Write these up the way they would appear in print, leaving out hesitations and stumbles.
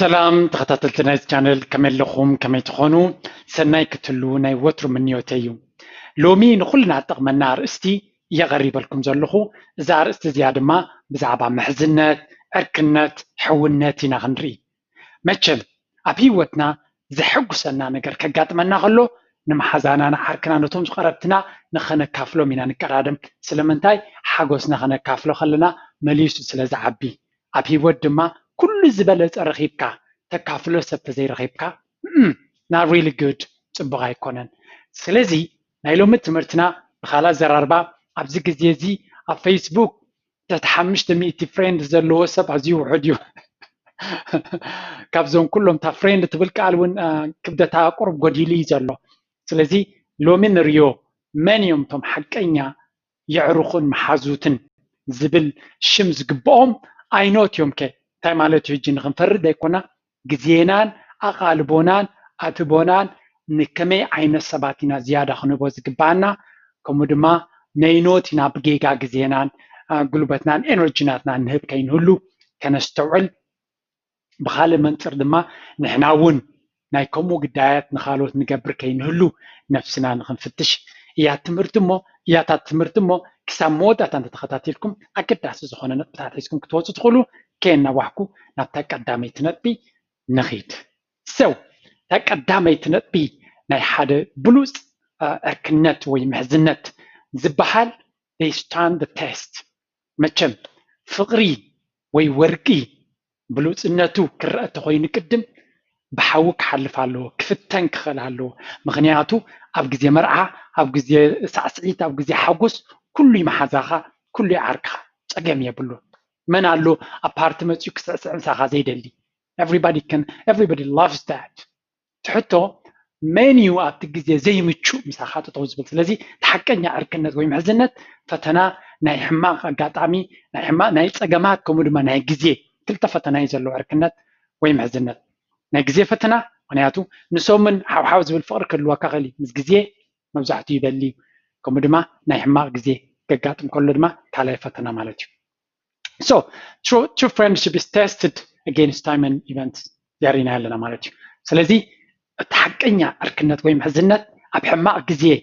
سلام تخططت نايت channel كمل لخوم كمل تخونو سناي كتلو ناي وتر من يوتيو لومي نخلنا تغمنا رأستي يغريب لكم زلخو زار استزياد ما بزعبا محزنات أركنات حولناتنا غنري ماتشم أبي وتنا زحق سنا نقر كقات منا غلو نمحزانا نحركنا نتوم قربتنا نخنا كافلو منا نكرادم سلمنتاي حقوس نخنا كافلو خلنا مليش سلزعبي أبي ود ما كل زبالة رغيبكا تكافلو سبت زي رغيبكا not really good صبغا يكونن سلازي نايلو متمرتنا بخالا زراربا أبزي زيزي على فيسبوك تتحمش تميتي فريند زلو سب عزيو وحديو كابزون كلهم تا فريند تبلك علون كبدتا قرب قديلي زلو سلازي لو من ريو من يوم توم حقينيا يعرخون محازوتن زبل شمز قبهم I know يومك تاي مالتو يجي نغنفرد يكونا جزينان أقالبونان أتبونان نكمي عين السباتنا زيادة خنبوز قبانا كمودما نينوتنا بجيجا جزينان قلوبتنا انرجيناتنا نهب كين هلو كنستوعل بخالي منطر دما نحناون ناي كمو قدايات نخالوت نقبر كين هلو نفسنا نغنفتش يا تمرتمو كساموت أتان تتخطاتيلكم أكيد تحسس خونا نتبتاتيسكم كتوزو تخلو كينا وحكو نبتاك قدامي تنتبي نغيد تاك قدامي تنتبي ناي حاد بلوز أركنت وي محزنت زبحال they stand the test مچم فقري وي ورقي بلوز الناتو كرأت خوي نقدم بحاوك حلفالو كفتن كخلالو مغنياتو أب جزي مرعى أب جزي سعسعيت أب جزي حاجوس كل محزاخا كل عركها أجمع يبلو من قالو apartment يكسر ساخا زي دلي everybody loves that تحطه منيو أبتجزي زي متشو مساحات توزبط لذي تحكينا أركنت ويم حزنت فتنا ناي حماق قاطعمي ناي حماق ناي تجمعات كمودما ناي جزي تلت فتنا يزلو أركنت ويم حزنت ناي جزي فتنا ونياتو نسومن حاوز بالفقر كله كغلي مس جزي مبزعتو يبلي كمودما ناي حماق جزي قاطم كله دما كلا فتنا مالتي so true friendship is tested against time and events يارينا لنا مالتي سلازي تحقينا أركنت ويم حزنت أبحماق جزيه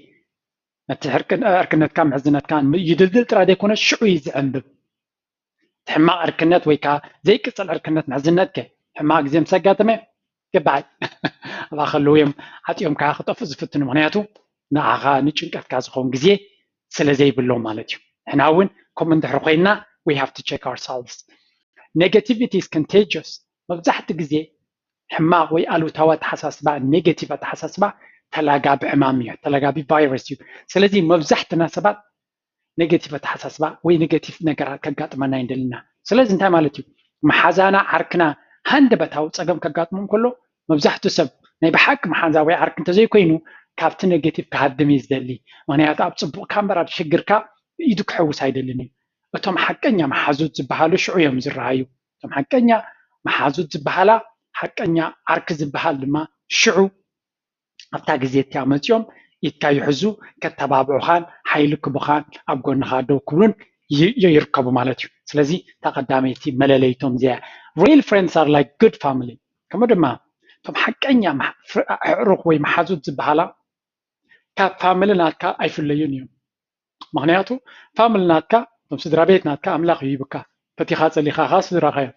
أركنت كام حزنت كان يدلدل ترى ده يكون الشعوي زعنب تحماق أركنت ويكا زي كسل أركنت محزنت كه حماق جزيه مسقات ما كبعد الله خلوا يوم حتى يوم كاخد أفز فتنو معناته نعغا نشنكت كازخون جزيه سلازي باللوم مالتي إحنا هون كم ندحرقينا we have to check ourselves negativity is contagious مبزحت جزيه حماق وي قالوا توا تحسس بقى نيجاتيف تحسس بقى تلاقى بعمامية تلاقى بفيروس سلازي مبزحت ناسبات نيجاتيف تحسس بقى وي نيجاتيف نجارات كقات ما نايندلنا سلازي انت مالتي محازانا عركنا هند بتاو صقم كقات من كله مبزحت سب ناي بحق محازاوي عرك انت زي كوينو كابت نيجاتيف كهدم يزدلي وانا اب صبو كاميرا شجركا يدك حوس هيدلني اتم حقنيا محازوت زبحالو شعيهم زرايو اتم حقنيا محازوت زبحالا حقنيا عرك زبحال لما شعو أبتا جزيت يوم يتكاي حزو كتبابعو خان حيلك بخان أبقون خادو كلون يركبوا مالتي سلازي تقداميتي ملاليتهم زي real friends are like good family كما دما تم حقنيا عروق وي محازوت زبحالا كاب فاميلي ناتكا أي في الليونيوم مغنياتو فاميلي ناتكا تم سدرا بيت ناتكا أملاق يبكا فتيخات اللي خاص سدرا غير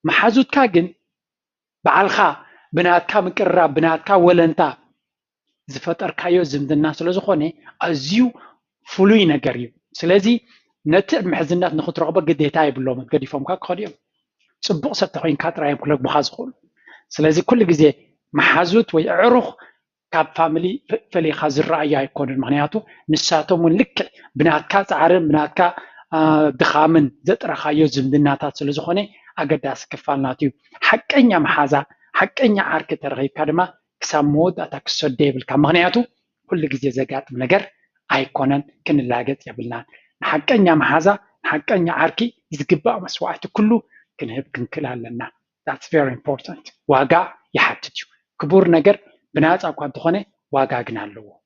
محازوت كاجن بعالخا بناتكا مقرب بناتكا ولنتا زفتر كايو زمدنا سلازو خوني أزيو فلوي نقريب سلازي نتع محزنات نخط رغبة قديتا يبلوم قد يفهم كاك خديم صبق ستخوين كاترايم كلك بخاز خول سلازي كل جزي محازوت ويعرخ كاب فاميلي فلي خاز الرأي يكون المعنياتو نساتو من لك بناتكا تعرم بناتكا دخامن زتر خايو زمدنا تات سلازو خوني أقداس كفالناتيو حقينيا محازا حقينيا عارك ترغيب كادما كسامود أتاك سوديبل كمغنياتو كل جزء زقات منجر أيقونن كن اللاجت يبلنا حقينيا محازا حقينيا عاركي يزقبا مسوعته كله كنهب كنكلها لنا that's very important واقع يحتجو كبور نجر بنات أقوى دخانة واقع جنالو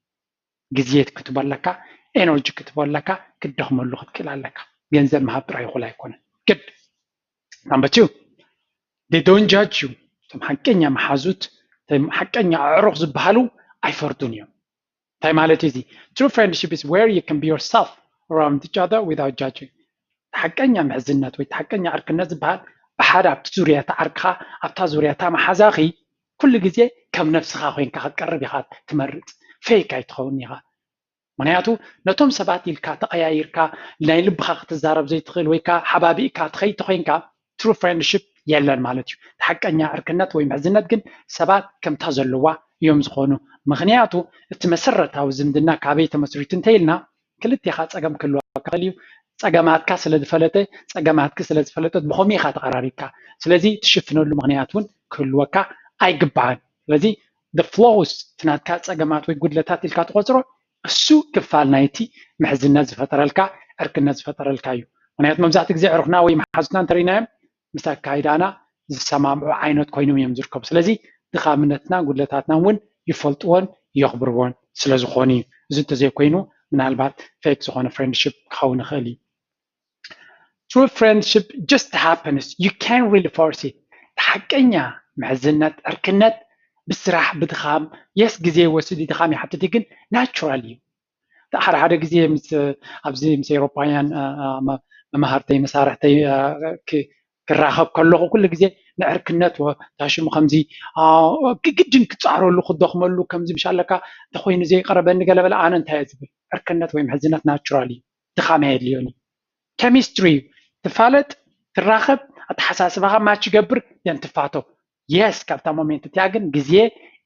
جزيت كتب لك إنرجي كتب لك كدهم اللغة كلها لك ينزل مهبر يقول يكون كد number 2 they don't judge you ቶም ሓቀኛ መሓዙት ቶም ሓቀኛ ኣዕሩኽ ዝበሃሉ ኣይፈርዱን እዮም እንታይ ማለት እዩ true friendship is where you can be yourself around each other without judging ሓቀኛ ምሕዝነት ወይ ሓቀኛ ዕርክነት ዝበሃል ብሓደ ኣብቲ ዙርያ ተዓርክኻ ኣብታ ዙርያ ተማሓዛኺ ኩሉ ግዜ ከም ነፍስኻ ኮይንካ ክትቀርብ ኢኻ ትመርፅ ፌክ ኣይትኸውን ኢኻ ምክንያቱ ነቶም ሰባት ኢልካ ተቀያይርካ ናይ ልብኻ ክትዛረብ ዘይትኽእል ወይ ከዓ ሓባቢእካ ትኸይት ኮይንካ true friendship የለን ማለት እዩ ሓቀኛ ዕርክነት ወይ ምሕዝነት ግን ሰባት ከምታ ዘለዋ እዮም ዝኾኑ ምክንያቱ እቲ መሰረታዊ ዝምድና ካበይ ተመስሪቱ እንተይልና ክልቴኻ ፀገም ክህልወካ ክእል እዩ ፀገማትካ ስለዝፈለጠ ፀገማትክ ስለዝፈለጠት ብኸመይ ኢኻ ተቀራሪብካ ስለዚ ትሽፍነሉ ምክንያት እውን ክህልወካ ኣይግባእን ስለዚ the flaws ትናትካ ፀገማት ወይ ጉድለታት ኢልካ ትቆፅሮ እሱ ክፋል ናይቲ ምሕዝነት ዝፈጠረልካ ዕርክነት ዝፈጠረልካ እዩ ምክንያቱ መብዛሕትኡ ግዜ ዕሩኽና ወይ መሓዙትና እንተሪእናዮም ምስ ኣካይዳና ዝሰማምዑ ዓይነት ኮይኖም እዮም ዝርከቡ ስለዚ ድኻምነትና ጉድለታትና እውን ይፈልጥዎን የኽብርዎን ስለዝኾኑ እዩ እዚ እንተዘይኮይኑ ምናልባት ፌክ ዝኾነ ፍሬንድሽፕ ክኸውን ይኽእል እዩ true friendship just happens you can't really force it ሓቀኛ ምሕዝነት ዕርክነት ብስራሕ ብድኻም የስ ግዜ ወስድ ድኻም ይሓትት ግን ናቹራል እዩ ሓደ ግዜ ኣብዚ ምስ ኤውሮፓውያን መማሃርተይ መሳርሕተይ ክራኸብ ከለኹ ኩሉ ግዜ ንዕርክነት ታሽሙ ከምዚ ግድን ክፃዕረሉ ክደኽመሉ ከምዚ ምሻለካ ተኮይኑ ዘይቀረበኒ ገለበለ ኣነ እንታይ ዝብል ዕርክነት ወይ ምሕዝነት ናቹራል እዩ ድኻም የድልዮኒ ኬሚስትሪ ትፋለጥ ትራኸብ ኣተሓሳስባኻ ማች ይገብር ትፋቶ የስ ካብታ ሞሜንት እትያ ግን ግዜ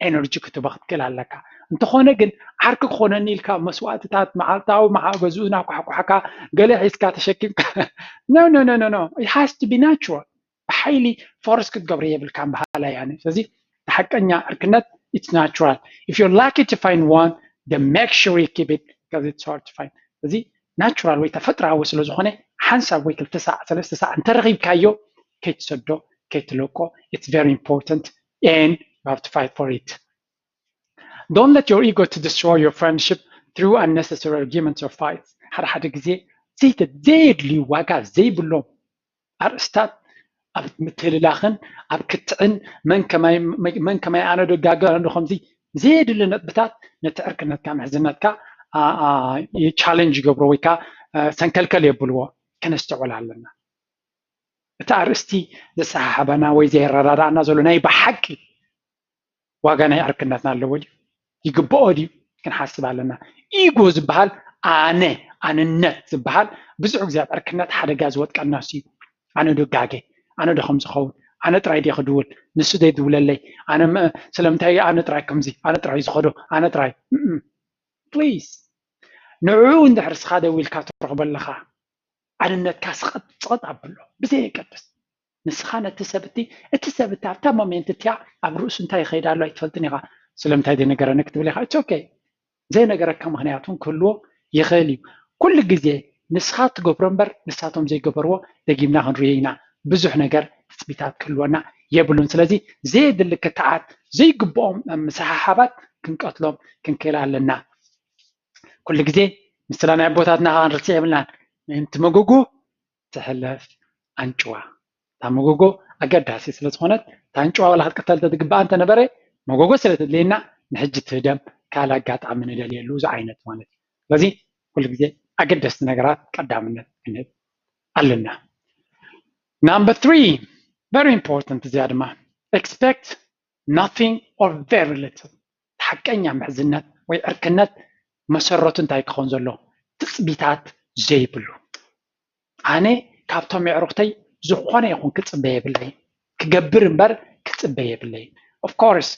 ኤነርጂ ክትበኽ ትክእል ኣለካ እንተኾነ ግን ዓርኪ ክኾነኒ ኢልካ መስዋዕትታት መዓልታዊ ገዝኡ ናኳሕኳሕካ ገለ ሒዝካ ተሸኪምካ no it has to be natural ብሓይሊ ፎርስ ክትገብሮ የብልካን ባህላ ያነ ስለዚ ሓቀኛ ዕርክነት it's natural if you're lucky to find one then make sure you keep it because it's hard to find ስለዚ ናቹራል ወይ ተፈጥራዊ ስለዝኾነ ሓንሳብ ወይ 2 ሰዓት 3 ሰዓት እንተረኺብካዮ ከይትሰዶ ከይትለቆ it's very important and you have to fight for it don't let your ego to destroy your friendship through unnecessary arguments or fights ሓደ ግዜ ዘይተደልዩ ዋጋ ዘይብሎም ኣርእስታት ኣብ ምትልላኽን ኣብ ክትዕን መን ከማይ ኣነ ደጋገር ከምዚ ዘየድሊ ነጥብታት ነቲ ዕርክነትካ ምሕዝነትካ ቻሌንጅ ይገብሮ ወይ ከዓ ሰንከልከል የብልዎ ከነስተውዕል ኣለና እቲ ኣርእስቲ ዘሰሓሓበና ወይ ዘየረዳዳእና ዘሎ ናይ ብሓቂ ዋጋ ናይ ዕርክነትና ኣለዎ ድዩ ይግብኦ ድዩ ክንሓስብ ኣለና ኢጎ ዝበሃል ኣነነት ዝበሃል ብዙሕ ግዜ ኣብ ዕርክነት ሓደጋ ዝወጥቀልና እዩ ኣነ ደጋጌ ኣነ ደኸም ዝኸውን ኣነ ጥራይ ደ ክድውል ንሱ ዘይድውለለይ ኣነ ስለምንታይ ኣነ ጥራይ ከምዚ ኣነ ጥራይ ዝኸዶ ኣነ ጥራይ ፕሊዝ ንዕኡ እንድሕር ስኻ ደው ኢልካ ትረኽበለኻ ኣነነትካ ስቕጥ ኣብሎ ብዘየቀድስ ንስኻ ነቲ ሰብቲ እቲ ሰብቲ ኣብታ ሞሜንት እትያ ኣብ ርእሱ እንታይ ይኸይድ ኣሎ ኣይትፈልጥን ኢኻ ስለምንታይ ዘይነገረኒ ክትብል ኢኻ it's okay ዘይነገረካ ምክንያቱን ክህልዎ ይኽእል እዩ ኩሉ ግዜ ንስኻ ትገብሮ እምበር ንሳቶም ዘይገበርዎ ደጊምና ክንሪኦ ኢና ብዙሕ ነገር ትፅቢታት ክህልወና የብሉን ስለዚ ዘየድሊ ክትዓት ዘይግብኦም መሰሓሓባት ክንቀትሎም ክንክእል ኣለና ኩሉ ግዜ ምስላ ናይ ቦታትና ክንርሲ የብልናን ምእንቲ መጎጎ ትሕለፍ ኣንጭዋ እታ መጎጎ ኣገዳሲ ስለዝኾነት እታ ኣንጭዋ ዋላ ክትቀተል ተትግባእ እንተነበረ መጎጎ ስለትድልየና ንሕጂ ትህደም ካል ኣጋጣሚ ንደልየሉ እዚ ዓይነት ማለት እዩ ስለዚ ኩሉ ግዜ ኣገደስቲ ነገራት ቀዳምነት ክንህብ ኣለና number 3 very important እዚኣ ድማ expect nothing or very little ሓቀኛ ምሕዝነት ወይ ዕርክነት መሰረቱ እንታይ ክኾን ዘሎ ትፅቢታት ዘይብሉ ኣነ ካብቶም ኣዕሩኽተይ ዝኾነ ይኹን ክፅበ የብለይ ክገብር እምበር ክፅበ የብለይ of course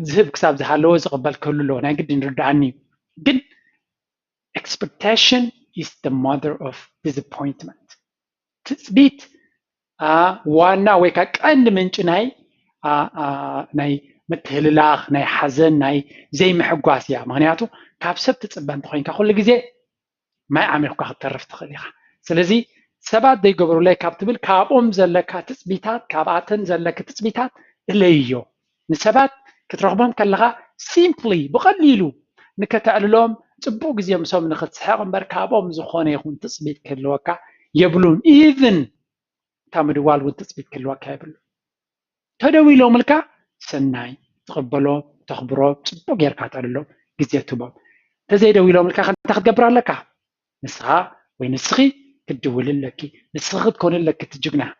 ዝህብ ክሳብ ዝሃለዎ ዝቕበል ክህሉ ኣለዎ ናይ ግድን ንርዳእኒ ግን expectation is the mother of disappointment ትፅቢት ዋና ወይ ከዓ ቀንዲ ምንጭ ናይ ምትህልላኽ ናይ ሓዘን ናይ ዘይምሕጓስ እያ ምክንያቱ ካብ ሰብ ትፅበ እንተኮይንካ ኩሉ ግዜ ማይ ዓሚልካ ክትተርፍ ትኽእል ኢኻ ስለዚ ሰባት ዘይገብሩለይ ካብ ትብል ካብኦም ዘለካ ትፅቢታት ካብኣተን ዘለካ ትፅቢታት እለይዮ ንሰባት ክትረኽቦም ከለኻ ሲምፕሊ ብቐሊሉ ንከተዕልሎም ፅቡቅ ግዜ ምሶም ንክትስሕቕ እምበር ካብኦም ዝኾነ ይኹን ትፅቢት ክህልወካ የብሉን ኢቭን እታ ምድዋል እውን ትፅቢት ክህልወካ የብሉ تدوي لو ملكا سناي تقبلو تخبرو صبو غيركا تقلو غزي تبو تزي دوي لو ملكا خنت تخبر لك نسخا وي نسخي كدول لك نسخ تكون لك تجغنا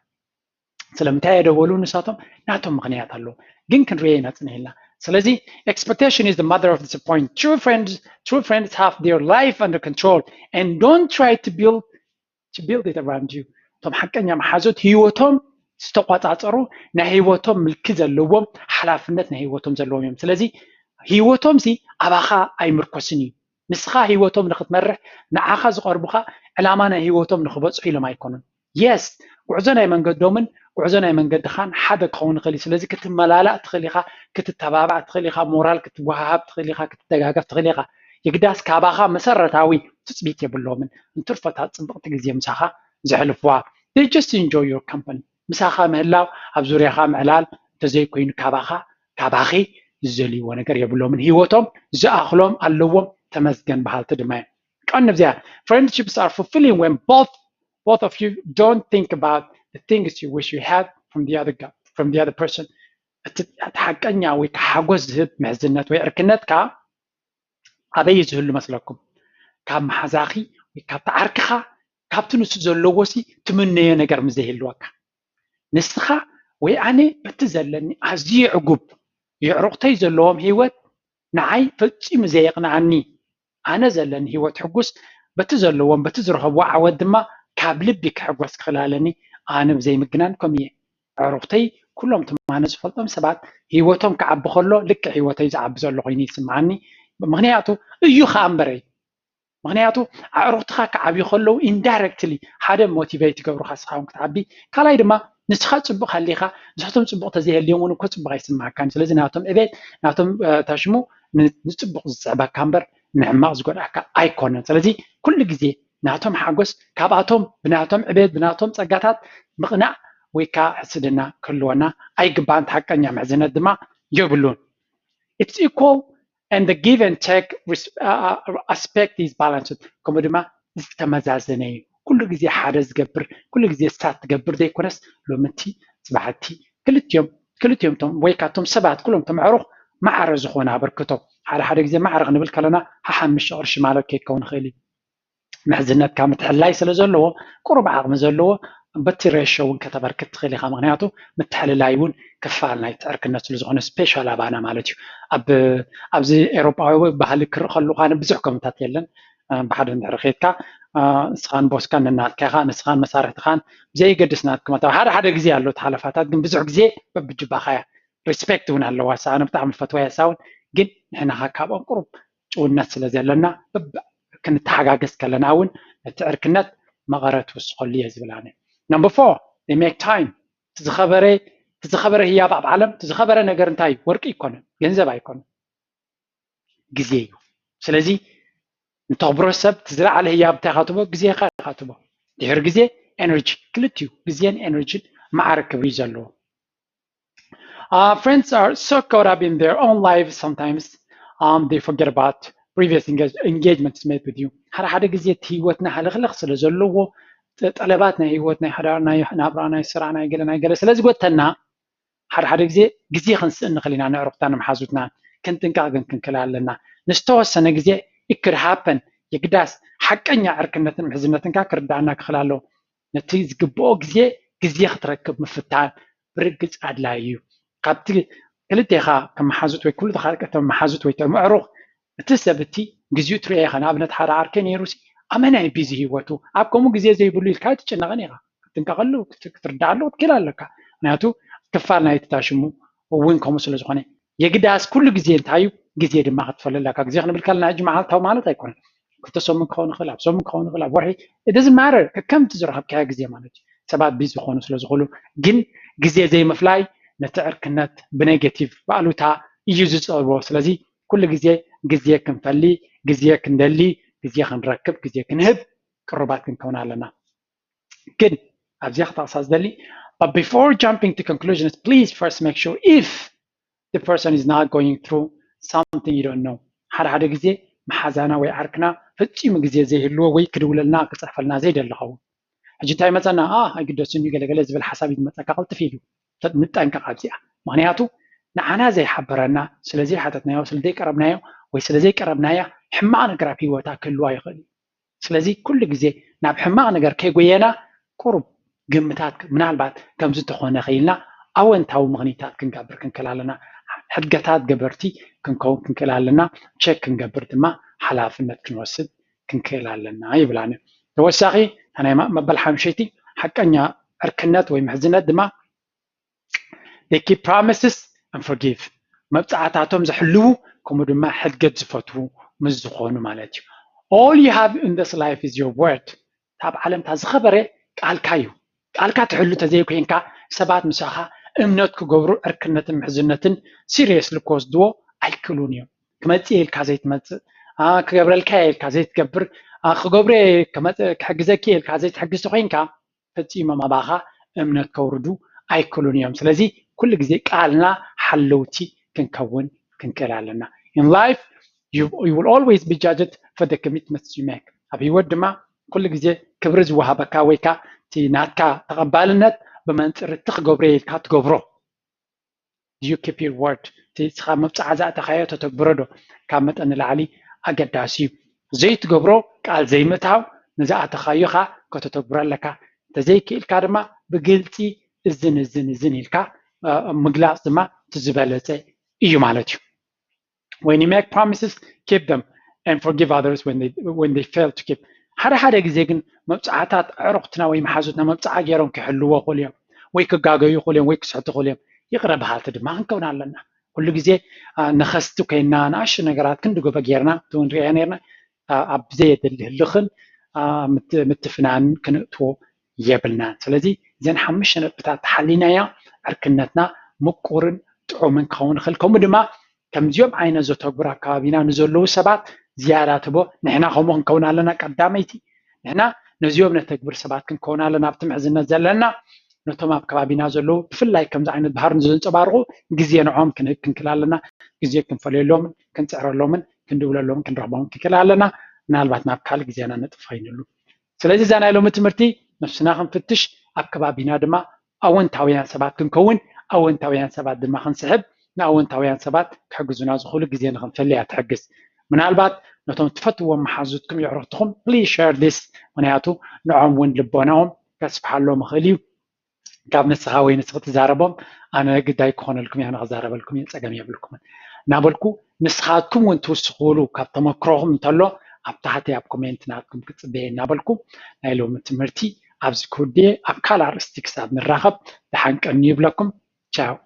سلامتاي يدولو نساتهم ناتهم مغنيات الله ግን ክንሪኦ ኢና ፅኒሕና ስለዚ expectation is the mother of disappointment true friends have their life under control and don't try to build it around you ቶም ሓቀኛ መሓዙት ህይወቶም ዝተቋፃፀሩ ናይ ህይወቶም ምልክ ዘለዎም ሓላፍነት ናይ ህይወቶም ዘለዎም እዮም ስለዚ ህይወቶም ሲ ኣባኻ ኣይምርኮስን እዩ ንስኻ ህይወቶም ንኽትመርሕ ንዓኻ ዝቐርቡኻ ዕላማ ናይ ህይወቶም ንኽበፅሑ ኢሎም ኣይኮኑን yes ጉዕዞ ናይ መንገዶምን ጉዕዞ ናይ መንገድኻን ሓደ ክኸውን ይኽእል እዩ ስለዚ ክትመላላእ ትኽእል ኢኻ ክትተባባዕ ትኽእል ኢኻ ሞራል ክትወሃሃብ ትኽእል ኢኻ ክትደጋገፍ ትኽእል ኢኻ የግዳስ ካባኻ መሰረታዊ ትፅቢት የብሎምን እንትርፈታት ፅብቕቲ ግዜ ምሳኻ ዘሕልፍዋ they just enjoy your company ምሳኻ ምህላው ኣብ ዙርያኻ ምዕላል ተዘይኮይኑ ካባኺ ዝዘልይዎ ነገር የብሎምን ህይወቶም ዝኣኽሎም ኣለዎም ተመስገን በሃልቲ ድማ ቀንብ እዚኣ friendships are fulfilling when both of you don't think about the things you wish you had from the other person حقኛ ወይ ሓጎስ ዝህብ ምሕዝነት ወይ ዕርክነትካ ኣበይ ዝህሉ መስለኩም ካብ ማሓዛኺ ወይ ካብ ተዓርክኻ ካብቲ ንሱ ዘለዎሲ ትምነዮ ነገር ምዘይህልወካ ንስኻ ወይ ኣነ በቲ ዘለኒ ኣዝዩ ዕጉብ ይዕሩቕተይ ዘለዎም ህይወት ንዓይ ፈፂሙ ዘየቕንዓኒ ኣነ ዘለኒ ህይወት ሕጉስ በቲ ዘለዎም በቲ ዝረኸብዎ ዓወት ድማ ካብ ልቢ ክሕጎስ ክኽላለኒ ኣነ ብዘይምግናን ከም እየ ዕሩቕተይ ኩሎም ትማነ ዝፈልጦም ሰባት ህይወቶም ክዓቢ ከሎ ልክዕ ህይወተይ ዝዓቢ ዘሎ ኮይኑ ይስምዓኒ ምክንያቱ እዩ ከዓ እምበረይ ምክንያቱ ኣዕሩቕትኻ ክዓብዩ ከለዉ ኢንዳይሬክትሊ ሓደ ሞቲቬት ይገብሩኻ ንስኻ እውን ክትዓቢ ካልኣይ ድማ ንስኻ ፅቡቕ ሃሊኻ ንስሕቶም ፅቡቕ ተዘይህልዮም እውን እኮ ፅቡቕ ኣይስማዓካን ስለዚ ናቶም ዕቤት ናቶም ታሽሙ ንፅቡቕ ዝስዕበካ እምበር ንሕማቕ ዝጎድኣካ ኣይኮነን ስለዚ ኩሉ ግዜ ናቶም ሓጎስ ካብኣቶም ብናቶም ዕቤት ብናቶም ፀጋታት ምቕናዕ ወይ ከዓ ሕስድና ክህልወና ኣይግባእን ሓቀኛ ምሕዝነት ድማ የብሉን it's equal and the give and take aspect is balanced ከምኡ ድማ ዝተመዛዘነ እዩ ኩሉ ግዜ ሓደ ዝገብር ኩሉ ግዜ ስታት ትገብር ዘይኮነስ ሎምንቲ ፅባሕቲ ክልቲኦም ቶም ወይ ካቶም ሰባት ኩሎም ቶም ዕሩኽ ማዕረ ዝኾነ ኣበርክቶም ሓደ ግዜ ማዕረ ክንብል ከለና ሓሓምሽ ቅርሺ ማለት ከይትከውን ይኽእል እዩ ምሕዝነት ካብ ምትሕልላይ ስለ ዘለዎ ቁሩብ ዓቕሚ ዘለዎ በቲ ሬሾ እውን ከተበርክት ትኽእል ኢኻ ምክንያቱ ምትሕልላይ እውን ክፋል ናይ ዕርክነት ስለ ዝኾነ ስፔሻል ኣባና ማለት እዩ ኣብዚ ኤሮጳዊ ባህሊ ክርኢ ከለኹ ኣነ ብዙሕ ከምታት የለን ብሓደ እንድሕር ኸይድካ ንስኻን ቦስካን ነናትካ ኢኻ ንስኻን መሳርሕትኻን ብዘይገድስ ናትኩም ሓደ ግዜ ኣሎ ተሓለፋታት ግን ብዙሕ ግዜ በብጅባኻ እያ ሪስፔክት እውን ኣለዋ ኣነ ብጣዕሚ ፈትዋያ ሳውን ግን ንሕና ኸ ካብኦም ቁሩብ ጭውነት ስለ ዘለና ክንተሓጋገዝ ከለና እውን እቲ ዕርክነት መቐረት ውስኸሉ እየ ዝብላነ Number 4, they make time. ትዝኸበረ ህያብ ኣብ ዓለም ትዝኸበረ ነገር እንታይ ወርቂ ይኮነ ገንዘብ ኣይኮነ ግዜ እዩ ስለዚ ንተኽብሮ ሰብ ትዝለዓለ ህያብ እንታይ ኢኻ ትቦ ግዜኻ ኢኻ ትቦ ድሕሪ ግዜ ኤነርጂ ክልቲኡ ግዜን ኤነርጂን ማዕረ ክብሪ ዘለዎ friends are so caught up in their own lives sometimes they forget about previous engagements made with you ሓደ ግዜ እቲ ህይወትና ሃለኽለኽ ስለ ዘለዎ ጠለባት ናይ ህይወት ናይ ሓዳር ናይ ናብራ ናይ ስራ ናይ ገለ ስለዚ ጎተና ሓደ ግዜ ክንስእን ንኽእል ኢና ንዕሩኽትና ንመሓዙትና ክንጥንቃቕ ግን ክንክእል ኣለና ንዝተወሰነ ግዜ it could happen የግዳስ ሓቀኛ ዕርክነትን ምሕዝነትን ክርዳእና ክኽእል ኣለዎ ነቲ ዝግብኦ ግዜ ክትረክብ ምፍታን ብርግፅ ኣድላይ እዩ ካብቲ ክልቴኻ ከም መሓዙት ወይ ኩሉ ተኻልቀቶም መሓዙት ወይ ምዕሩኽ እቲ ሰብ እቲ ግዜኡ ትሪኦ ኢኻ ንኣብነት ሓደ ዓርከ ነይሩሲ ኣመናይ ቢዚ ህይወቱ ኣብ ከምኡ ግዜ ዘይብሉ ኢልካ ትጨነቕን ኢኻ ክትንቀቐሉ ክትርዳእሉ ክትክእል ኣለካ ምክንያቱ ክፋል ናይቲ ታሽሙ እውን ከምኡ ስለ ዝኾነ የግዳስ ኩሉ ግዜ እንታይ እዩ ግዜ ድማ ክትፈልለካ ግዜ ክንብል ከለና ሕጂ መዓልታዊ ማለት ኣይኮነን ክልተ ሰሙን ክኸውን ይኽእል ኣብ ሰሙን ክኸውን ይኽእል ኣብ ወርሒ it doesn't matter ከምቲ ዝረኸብካዮ ግዜ ማለት እዩ ሰባት ቢዚ ዝኾኑ ስለ ዝኽእሉ ግን ግዜ ዘይምፍላይ ነቲ ዕርክነት ብኔጌቲቭ ባእሉታ እዩ ዝፀልዎ ስለዚ ኩሉ ግዜ ክንፈሊ ግዜ ክንደሊ ግዜ ክንረክብ ግዜ ክንህብ ቅሩባት ክንከውን ኣለና ግን ኣብዚ ክጠቕሳ ዝደሊ but before jumping to conclusions please first make sure if the person is not going through something you don't know ሓደ ግዜ መሓዛና ወይ ዓርክና ፈፂሙ ግዜ ዘይህልዎ ወይ ክድውለልና ክፅሕፈልና ዘይደለኸው ሕጂ እንታይ መፀና ኣይግደስን ገለገለ ዝብል ሓሳብ ይመፀካ ቅልጥፍ ኢሉ ንጠንቀቕ ኣብዚኣ مغنياتو نعنا زي حبرنا سلزي حتتنايو سلزي قربنايو ወይ ስለዘይ ቀረብናያ ሕማቅ ነገራት ሂወታ ክህልዋ ይኽእል ስለዚህ ኩሉ ግዜ ናብ ሕማቅ ነገር ከይጎየና ቁሩብ ግምታት ምናልባት ከምዚ ተኾነ ኸይልና ኣወንታዊ ምኽንያታት ክንገብር ክንክእል ኣለና ሕድገታት ገበርቲ ክንከውን ክንክእል ኣለና ቸክ ክንገብር ድማ ሓላፍነት ክንወስድ ክንክእል ኣለና ይብላኒ ተወሳኺ ናይ መበል ሓምሸይቲ ሓቀኛ ዕርክነት ወይ ምሕዝነት ድማ they keep promises and forgive መብፃዕታቶም ዘሕልው ከምኡ ድማ ሕድገት ዝፈትው ምስ ዝኾኑ ማለት እዩ all you have in this life is your word ታብ ዓለምታ ዝኸበረ ቃልካ እዩ ቃልካ ትሕሉ ተዘይኮንካ ሰባት ምሳኻ እምነት ክገብሩ ዕርክነትን ምሕዝነትን ሲሪየስሊ ክወስድዎ ኣይክእሉን እዮም ክመፅእ ኢልካ ዘይትመፅእ ክገብረልካ ኢልካ ዘይትገብር ክገብረ ክሕግዘኪ ኢልካ ዘይትሕግዝ ኮይንካ ፈፂሞም ኣባኻ እምነት ከውርዱ ኣይክእሉን እዮም ስለዚ ኩሉ ግዜ ቃልና ሓለውቲ ክንከውን ክንክእል ኣለና in life you will always be judged for the commitments you make ኣብ ህይወት ድማ ኩሉ ግዜ ክብሪ ዝወሃበካ ወይካ እቲ ናትካ ተቐባልነት ብመንፅር ትኽገብሮ ኢልካ ትገብሮ you keep your word ትስኻ መብፃዕ ዝኣተኻዮ ተተግብሮ ዶ ካብ መጠን ንላዕሊ ኣገዳሲ እዩ ዘይትገብሮ ቃል ዘይምእታው ንዝኣተኻዮ ኻ ከተተግብሮ ኣለካ ተዘይክኢልካ ድማ ብግልፂ እዝን ኢልካ ምግላፅ ድማ ትዝበለፀ እዩ ማለት እዩ when you make promises keep them and forgive others when they fail to keep ሓደ ግዜ ግን መብፃዕታት ዕሩኽትና ወይ መሓዙትና መብፃዕ ገይሮም ክሕልዎ ይኽእሉ እዮም ወይ ክጋገዩ ይኽእሉ እዮም ወይ ክስሕቱ ይኽእሉ እዮም ይቕረ በሃልቲ ድማ ክንከውን ኣለና ኩሉ ግዜ ነኸስቲ ኮይና ንኣሽቱ ነገራት ክንድገበ ጌርና ንሪኦ ነርና ኣብ ዘየድሊ ህልኽን ምትፍናን ክንእትዎ የብልናን ስለዚ እዘን ሓሙሽተ ነጥብታት ተሓሊናያ ዕርክነትና ምቁርን ጥዑምን ክኸውን ይኽእል ከምኡ ድማ ከምዚኦም ዓይነት ዘተግብሩ ኣከባቢና ንዘለዉ ሰባት ዝያዳ ትቦ ንሕና ከምኡ ክንከውን ኣለና ቀዳመይቲ ንሕና ነዚኦም ነተግብር ሰባት ክንከውን ኣለና ኣብቲ ምሕዝነት ዘለና ነቶም ኣብ ከባቢና ዘለዉ ብፍላይ ከምዚ ዓይነት ባህር ንዘንፀባርቑ ግዜ ንዖም ክንክእል ኣለና ግዜ ክንፈልየሎምን ክንፅዕረሎምን ክንድውለሎምን ክንረኽቦምን ክንክእል ኣለና ምናልባት ናብ ካልእ ግዜና ነጥፍ ኸይንሉ ስለዚ እዛ ናይ ሎሚ ትምህርቲ ነፍስና ክንፍትሽ ኣብ ከባቢና ድማ ኣወንታውያን ሰባት ክንከውን ኣወንታውያን ሰባት ድማ ክንስሕብ ንኣወንታውያን ሰባት ክሕግዙና ዝኽእሉ ግዜ ንክንፈልያ ትሕግዝ ምናልባት ነቶም ትፈትዎም መሓዙትኩም የዕርኽትኩም ፕሊዝ ሼር ዲስ ምክንያቱ ንዖም እውን ልቦናዎም ከስፍሓሎም ይኽእል እዩ ካብ ንስኻ ወይ ንስኺ ትዛረቦም ኣነ ግዳይ ክኾነልኩም እያ ንክዛረበልኩም እየ ፀገም የብልኩምን እናበልኩ ንስኻትኩም እውን ትውስኽሉ ካብ ተመክሮኹም እንተሎ ኣብ ታሕቲ ኣብ ኮሜንት ናትኩም ክፅበየ እናበልኩ ናይ ሎሚ ትምህርቲ ኣብዚ ክውድየ ኣብ ካልእ ኣርእስቲ ክሳብ ንራኸብ ብሓንቀኒ ይብለኩም ቻው